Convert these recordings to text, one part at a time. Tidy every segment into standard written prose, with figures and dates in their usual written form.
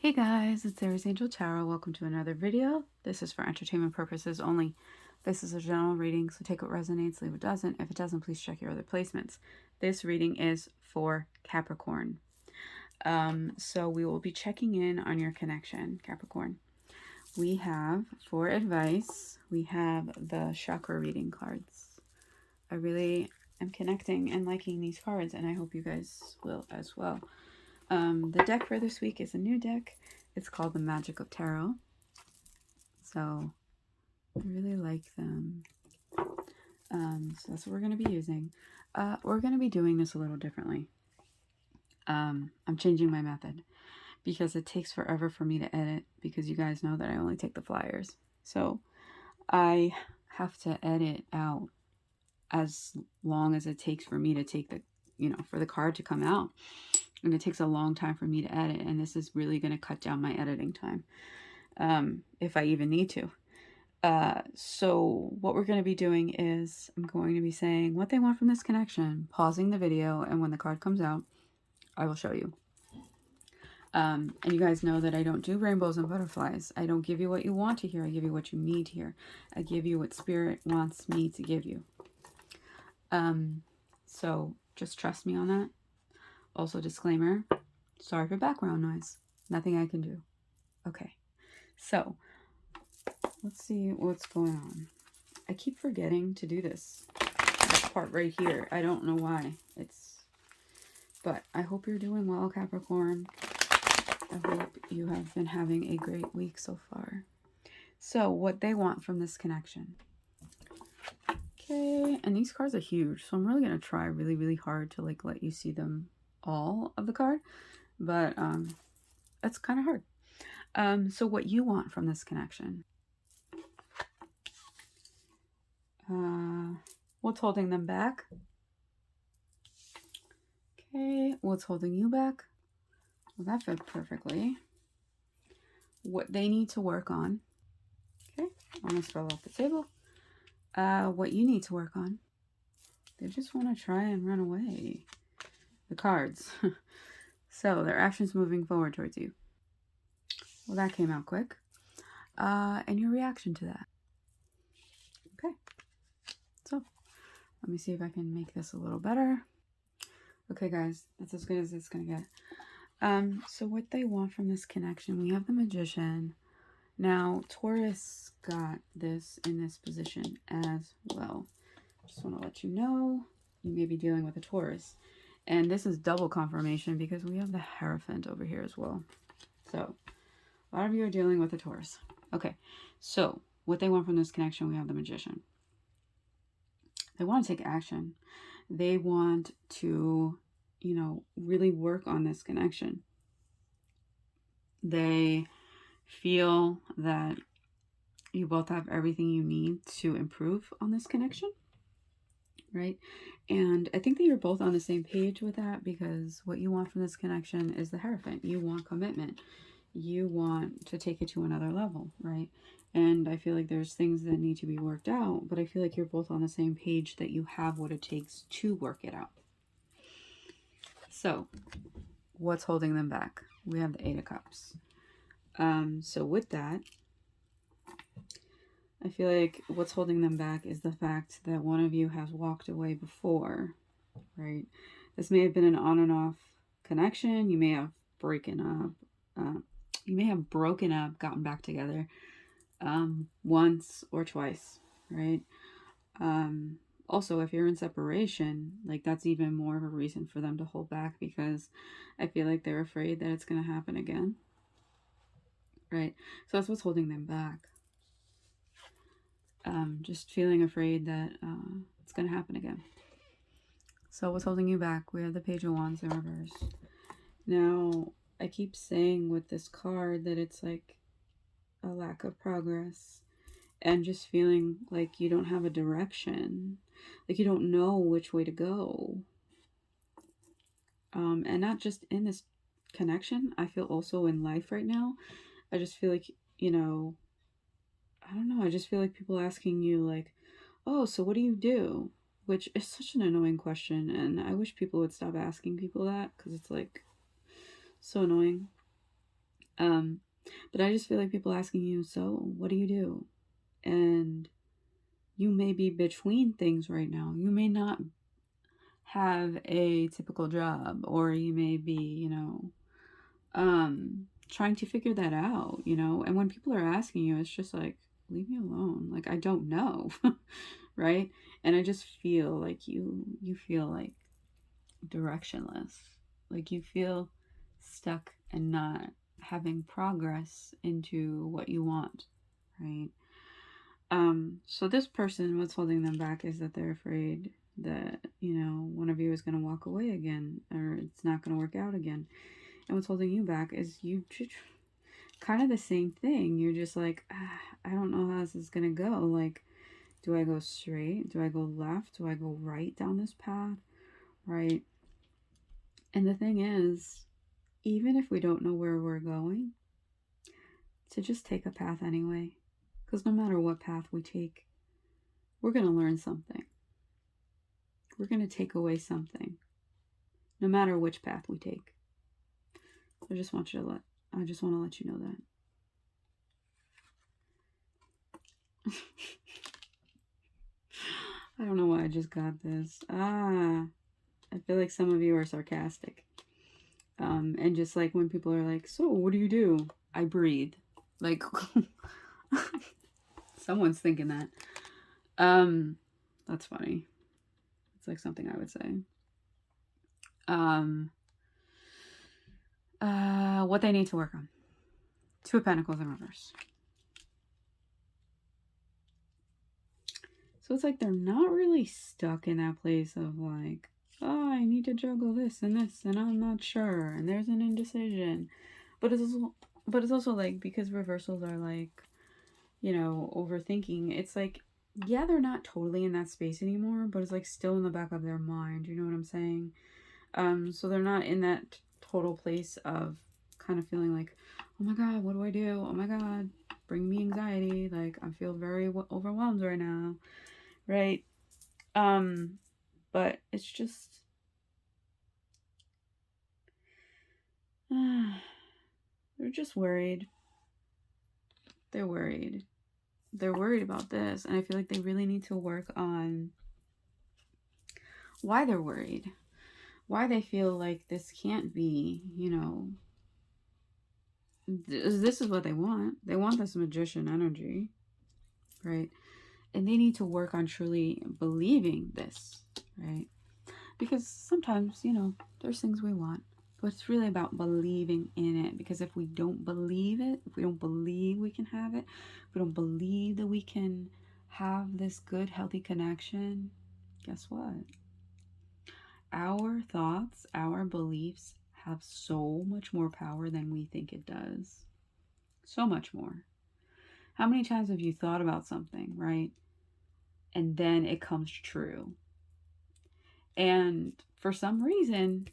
Hey guys, it's Aries Angel Tarot. Welcome to another video. This is for entertainment purposes only. This is a general reading, so take what resonates, leave what doesn't. If it doesn't, please check your other placements. This reading is for Capricorn. So we will be checking in on your connection, Capricorn. We have, for advice, we have the Chakra reading cards. I really am connecting and liking these cards, and I hope you guys will as well. The deck for this week is a new deck. It's called the Magic of Tarot. So I really like them. So that's what we're going to be using. We're going to be doing this a little differently. I'm changing my method because it takes forever for me to edit, because you guys know that I only take the flyers. So I have to edit out as long as it takes for me to take the, for the card to come out. And it takes a long time for me to edit, and this is really going to cut down my editing time, if I even need to. So what we're going to be doing is I'm going to be saying what they want from this connection, pausing the video, and when the card comes out, I will show you. And you guys know that I don't do rainbows and butterflies. I don't give you what you want to hear. I give you what you need to hear. I give you what Spirit wants me to give you. So just trust me on that. Also, disclaimer, sorry for background noise. Nothing I can do. Okay, so let's see what's going on. I keep forgetting to do this part right here. I don't know why. But I hope you're doing well, Capricorn. I hope you have been having a great week so far. So, what they want from this connection. Okay, and these cards are huge, so I'm really going to try really, really hard to let you see them all of the card, but that's kind of hard. So what you want from this connection. What's holding them back? Okay, what's holding you back? Well, that fit perfectly. What they need to work on. Okay, almost fell off the table. What you need to work on. They just want to try and run away. The cards. So their actions moving forward towards you. Well, that came out quick. And your reaction to that. Okay. So let me see if I can make this a little better. Okay, guys, that's as good as it's gonna get. So what they want from this connection, we have the Magician. Now, Taurus got this in this position as well. Just want to let you know, you may be dealing with a Taurus. And this is double confirmation because we have the Hierophant over here as well. So, a lot of you are dealing with a Taurus. Okay, so what they want from this connection, we have the Magician. They want to take action. They want to, really work on this connection. They feel that you both have everything you need to improve on this connection, right? And I think that you're both on the same page with that, because what you want from this connection is the Hierophant. You want commitment. You want to take it to another level, right? And I feel like there's things that need to be worked out, but I feel like you're both on the same page that you have what it takes to work it out. So, what's holding them back? We have the Eight of Cups. So with that, I feel like what's holding them back is the fact that one of you has walked away before, right? This may have been an on and off connection. You may have broken up, gotten back together once or twice, right? Also, if you're in separation, that's even more of a reason for them to hold back, because I feel like they're afraid that it's going to happen again, right? So that's what's holding them back. Just feeling afraid that it's going to happen again. So what's holding you back? We have the Page of Wands in reverse. Now, I keep saying with this card that it's like a lack of progress, and just feeling like you don't have a direction, like you don't know which way to go. And not just in this connection, I feel also in life right now. I just feel like, I don't know, I just feel like people asking you like, oh, so what do you do? Which is such an annoying question, and I wish people would stop asking people that, because it's like so annoying. But I just feel like people asking you, so what do you do? And you may be between things right now. You may not have a typical job, or you may be, trying to figure that out, And when people are asking you, it's just like, leave me alone. Like, I don't know. Right? And I just feel like you feel like directionless. Like you feel stuck and not having progress into what you want, right? So this person, what's holding them back is that they're afraid that, one of you is going to walk away again, or it's not going to work out again. And what's holding you back is you just kind of the same thing. You're just like, I don't know how this is going to go. Like, do I go straight? Do I go left? Do I go right down this path? Right? And the thing is, even if we don't know where we're going, to just take a path anyway. Because no matter what path we take, we're going to learn something. We're going to take away something, no matter which path we take. I just want to let you know that. I don't know why I just got this. I feel like some of you are sarcastic. And just like when people are like, so what do you do? I breathe. Like, someone's thinking that. That's funny. It's like something I would say. What they need to work on. Two of Pentacles in reverse. So it's like they're not really stuck in that place of like, oh, I need to juggle this and I'm not sure, and there's an indecision. But it's also like, because reversals are like, overthinking, it's like, yeah, they're not totally in that space anymore, but it's like still in the back of their mind. You know what I'm saying? So they're not in that total place of kind of feeling like, oh my God, what do I do? Oh my God, bring me anxiety. Like, I feel very overwhelmed right now. Right? But it's just, they're just worried. They're worried. They're worried about this. And I feel like they really need to work on why they're worried. Why they feel like this can't be, this is what they want. They want this magician energy, right? And they need to work on truly believing this, right? Because sometimes, there's things we want, but it's really about believing in it. Because if we don't believe it, if we don't believe we can have it, if we don't believe that we can have this good, healthy connection, guess what? Our thoughts, our beliefs have so much more power than we think it does. So much more. How many times have you thought about something, right? And then it comes true. And for some reason,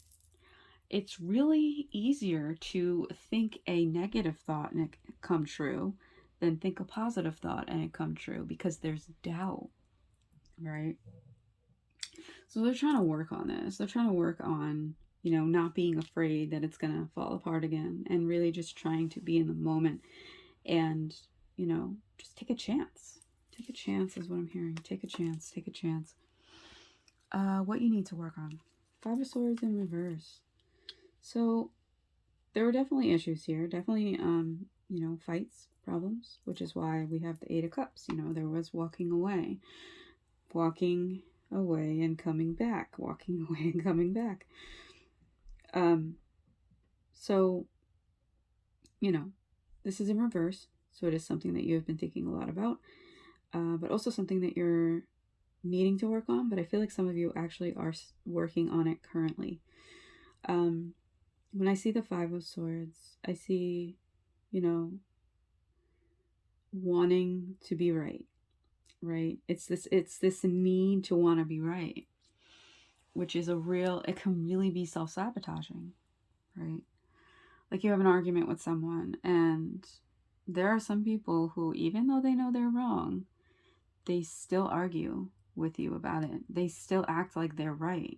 it's really easier to think a negative thought and it come true than think a positive thought and it come true, because there's doubt, right? So they're trying to work on this. They're trying to work on, not being afraid that it's going to fall apart again, and really just trying to be in the moment and, just take a chance. Take a chance is what I'm hearing. Take a chance. Take a chance. What you need to work on. 5 of Swords in reverse. So there were definitely issues here. Definitely, fights, problems, which is why we have the 8 of Cups. There was walking away and coming back, walking away and coming back. So, this is in reverse. So it is something that you have been thinking a lot about, but also something that you're needing to work on. But I feel like some of you actually are working on it currently. When I see the 5 of Swords, I see, wanting to be right. It's this need to want to be right, which is it can really be self-sabotaging, right? Like, you have an argument with someone, and there are some people who, even though they know they're wrong, they still argue with you about it. They still act like they're right.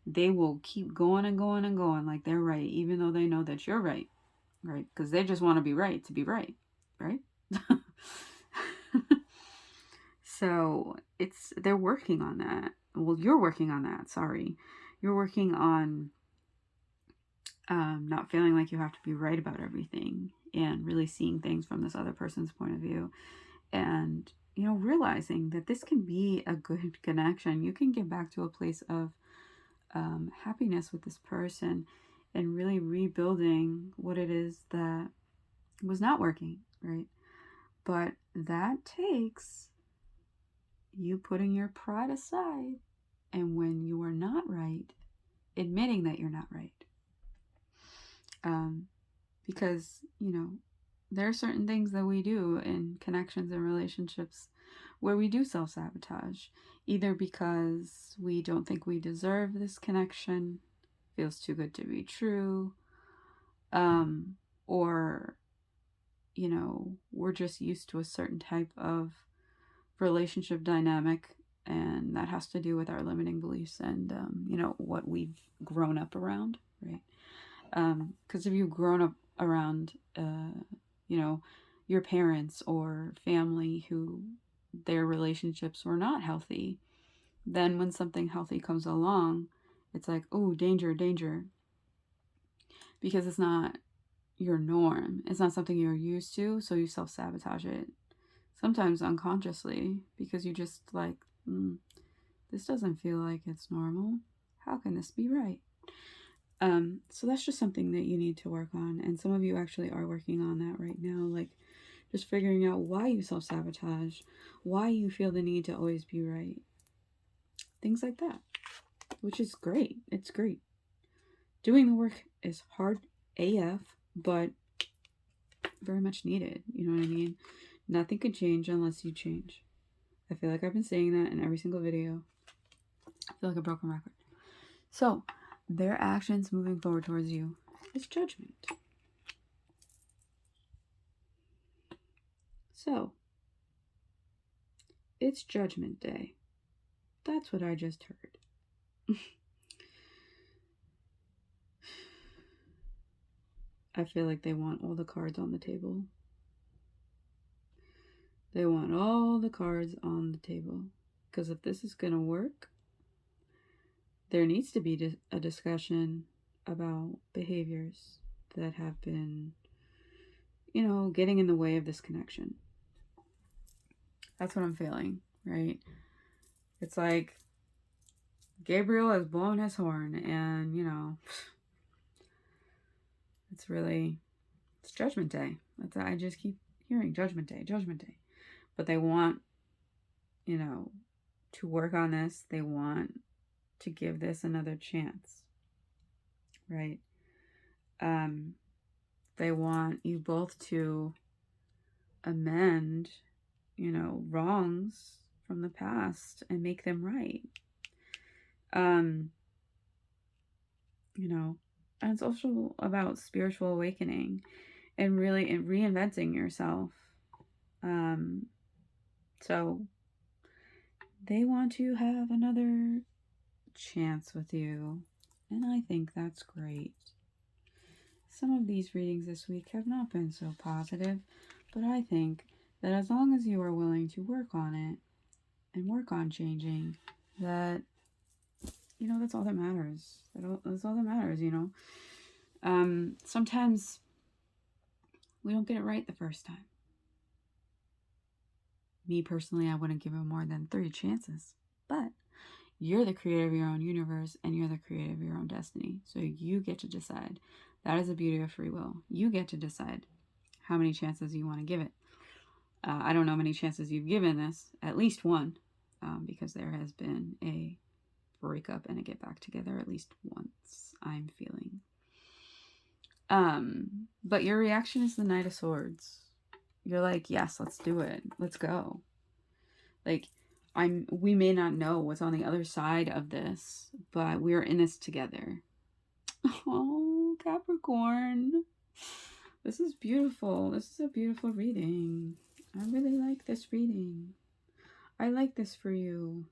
They will keep going and going and going like they're right, even though they know that you're right. right? Because they just want to be right, right? So they're working on that. Well, you're working on that. Sorry, you're working on not feeling like you have to be right about everything, and really seeing things from this other person's point of view, and realizing that this can be a good connection. You can get back to a place of happiness with this person, and really rebuilding what it is that was not working, right? But that takes you putting your pride aside, and when you are not right, admitting that you're not right. Because, there are certain things that we do in connections and relationships where we do self-sabotage, either because we don't think we deserve this connection, feels too good to be true, or, we're just used to a certain type of relationship dynamic, and that has to do with our limiting beliefs and, what we've grown up around, right? Because if you've grown up around, your parents or family who their relationships were not healthy, then when something healthy comes along, it's like, oh, danger, danger. Because it's not your norm. It's not something you're used to, so you self-sabotage it. Sometimes unconsciously, because you just like, this doesn't feel like it's normal. How can this be right? So that's just something that you need to work on. And some of you actually are working on that right now. Like, just figuring out why you self-sabotage, why you feel the need to always be right. Things like that, which is great. It's great. Doing the work is hard AF, but very much needed. You know what I mean? Nothing can change unless you change. I feel like I've been saying that in every single video. I feel like a broken record. So, their actions moving forward towards you is judgment. So, it's Judgment Day. That's what I just heard. I feel like they want all the cards on the table. They want all the cards on the table. Because if this is going to work, there needs to be a discussion about behaviors that have been, getting in the way of this connection. That's what I'm feeling, right? It's like Gabriel has blown his horn, and, it's Judgment Day. I just keep hearing Judgment Day, Judgment Day. But they want, to work on this. They want to give this another chance, right? They want you both to amend, wrongs from the past and make them right. And it's also about spiritual awakening and really reinventing yourself. So they want to have another chance with you, and I think that's great. Some of these readings this week have not been so positive, but I think that as long as you are willing to work on it and work on changing, that, that's all that matters. That's all that matters, Sometimes we don't get it right the first time. Me personally, I wouldn't give it more than 3 chances, but you're the creator of your own universe, and you're the creator of your own destiny. So you get to decide. That is the beauty of free will. You get to decide how many chances you want to give it. I don't know how many chances you've given this. At least one. Because there has been a breakup and a get back together at least once, I'm feeling. But your reaction is the Knight of Swords. You're like, yes, let's do it. Let's go. Like, we may not know what's on the other side of this, but we're in this together. Oh, Capricorn. This is beautiful. This is a beautiful reading. I really like this reading. I like this for you.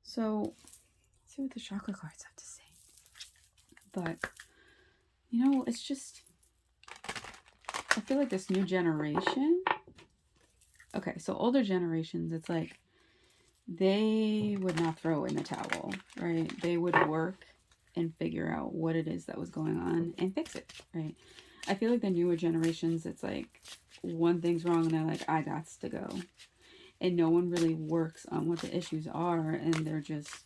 So, let's see what the chakra cards have to say. But, it's just I feel like this new generation. Okay, so older generations, it's like they would not throw in the towel, right? They would work and figure out what it is that was going on and fix it, right? I feel like the newer generations, it's like one thing's wrong and they're like, I gots to go. And no one really works on what the issues are, and they're just,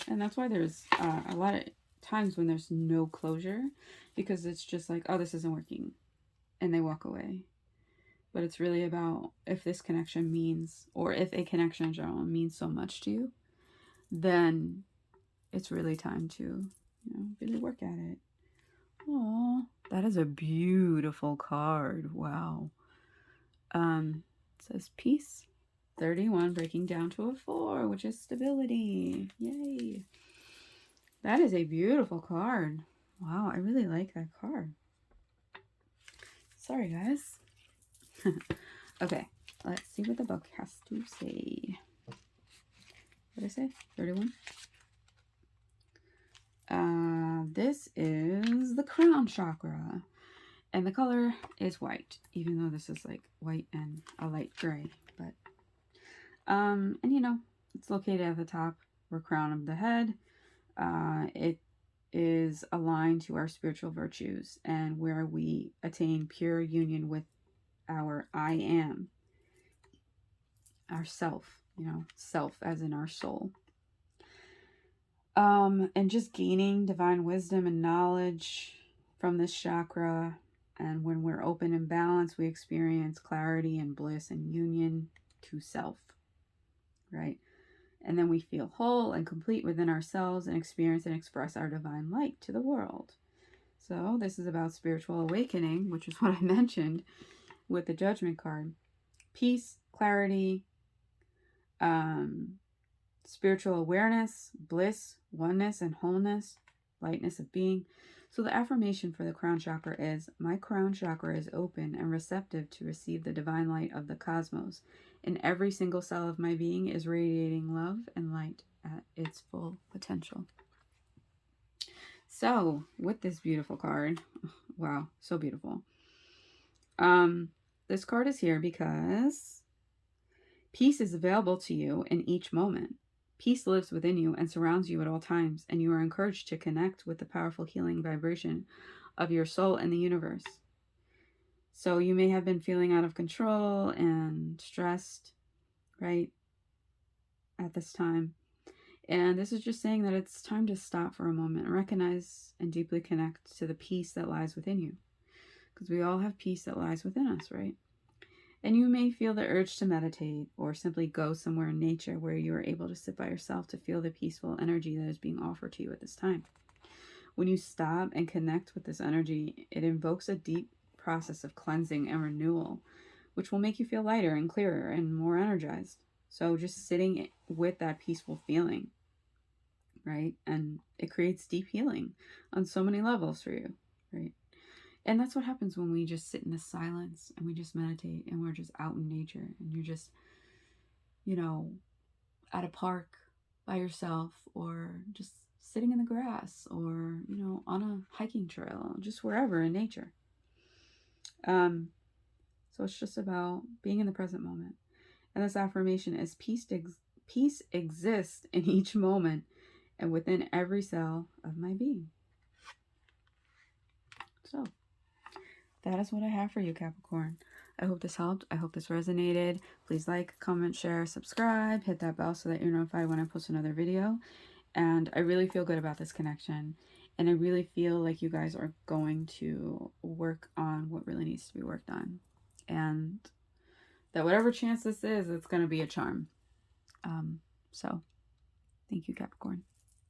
and that's why there's a lot of times when there's no closure, because it's just like, oh, this isn't working, and they walk away. But it's really about if this connection means, or if a connection in general means so much to you, then it's really time to, really work at it. Oh, that is a beautiful card. Wow. It says peace. 31 breaking down to a 4, which is stability. Yay. That is a beautiful card. Wow, I really like that card. Sorry, guys. Okay, let's see what the book has to say. What did I say? 31? This is the crown chakra. And the color is white, even though this is like white and a light gray. But, and it's located at the top or crown of the head. It is aligned to our spiritual virtues and where we attain pure union with our I am, our self, self as in our soul. And just gaining divine wisdom and knowledge from this chakra. And when we're open and balanced, we experience clarity and bliss and union to self, right? And then we feel whole and complete within ourselves and experience and express our divine light to the world. So this is about spiritual awakening, which is what I mentioned with the Judgment card. Peace, clarity, spiritual awareness, bliss, oneness, and wholeness, lightness of being. So the affirmation for the crown chakra is, my crown chakra is open and receptive to receive the divine light of the cosmos. And every single cell of my being is radiating love and light at its full potential. So with this beautiful card, wow, so beautiful. This card is here because peace is available to you in each moment. Peace lives within you and surrounds you at all times, and you are encouraged to connect with the powerful healing vibration of your soul and the universe. So you may have been feeling out of control and stressed, right, at this time. And this is just saying that it's time to stop for a moment and recognize and deeply connect to the peace that lies within you. Because we all have peace that lies within us, right? And you may feel the urge to meditate or simply go somewhere in nature where you are able to sit by yourself to feel the peaceful energy that is being offered to you at this time. When you stop and connect with this energy, it invokes a deep process of cleansing and renewal, which will make you feel lighter and clearer and more energized. So just sitting with that peaceful feeling, right? And it creates deep healing on so many levels for you, right? And that's what happens when we just sit in this silence and we just meditate and we're just out in nature and you're just, at a park by yourself or just sitting in the grass or, on a hiking trail, just wherever in nature. So it's just about being in the present moment. And this affirmation is peace exists in each moment and within every cell of my being. So that is what I have for you, Capricorn. I hope this helped. I hope this resonated. Please like, comment, share, subscribe, hit that bell so that you're notified when I post another video. And I really feel good about this connection. And I really feel like you guys are going to work on what really needs to be worked on. And that whatever chance this is, it's going to be a charm. So thank you, Capricorn.